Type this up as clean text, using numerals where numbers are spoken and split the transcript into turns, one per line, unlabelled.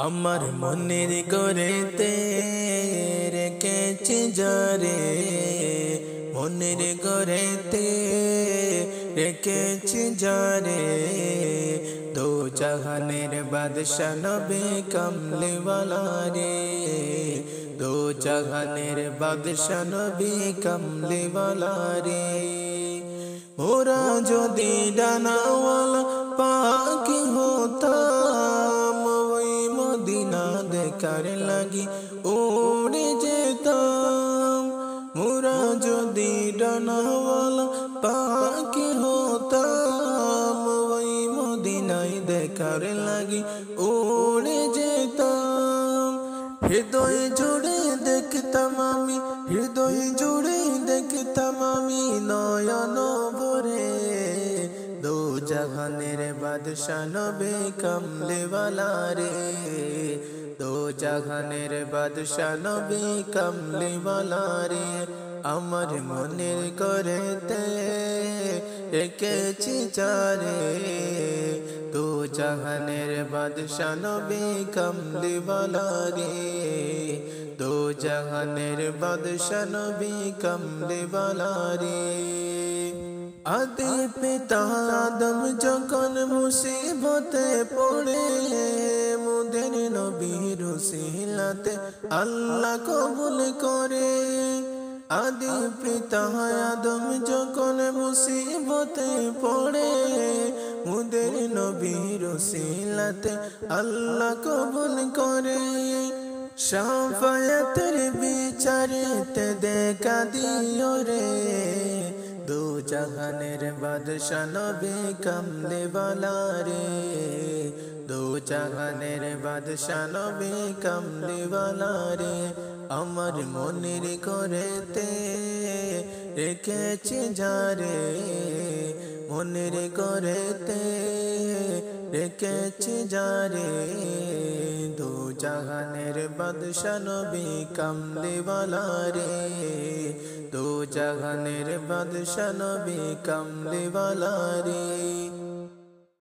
আমার মনের করেতে রেখেছি যারে, মনের করেতে রেখেছি যারে, দো জাহানের বাদশা নবী কামলিওয়ালা রে, দো জাহানের বাদশা নবী কামলিওয়ালা রে। মোরা যদি ডানাওয়ালা পাখি হতাম, ওই মদিনা দেখার লাগি উড়ে যেতাম। মোরা যদি ডানাওয়ালা পাখি হতাম, ওই মদিনায় দেখার লাগি উড়ে যেতাম। হৃদয় জুড়ে দেখতাম আমি, হৃদয় জুড়ে দেখতাম আমি নয়ন ভরে, দো জাহানের বাদশা নবী কামলিওয়ালা রে, দো জাহানের বাদশা নবী কামলিওয়ালা রে। আমার মনের করেতে রেখেছি যারে, দো জাহানের বাদশা নবী কামলিওয়ালা রে, দো জাহানের বাদশা নবী কামলিওয়ালা রে। আদি পিতা আদম যখন মুসিবতে পড়ে, মুদের নবীর উসিলাতে আল্লাহ কবুল করে। আদি পিতা আদম যখন মুসিবতে পড়ে, মুদের নবীর উসিলাতে আল্লাহ কবুল করে। শাফায়াতের বিচারেতে দেখা দিও রে, দো জাহানের বাদশা নবী কামলিওয়ালা রে, দো জাহানের বাদশা নবী কামলিওয়ালা রে। আমার মনের করেতে রেখেছি যারে, মনের করেতে রেখেছি যারে, দো জাহানের বাদশা নবী কামলিওয়ালা রে, দো জাহানের বাদশা নবী কামলিওয়ালা রে।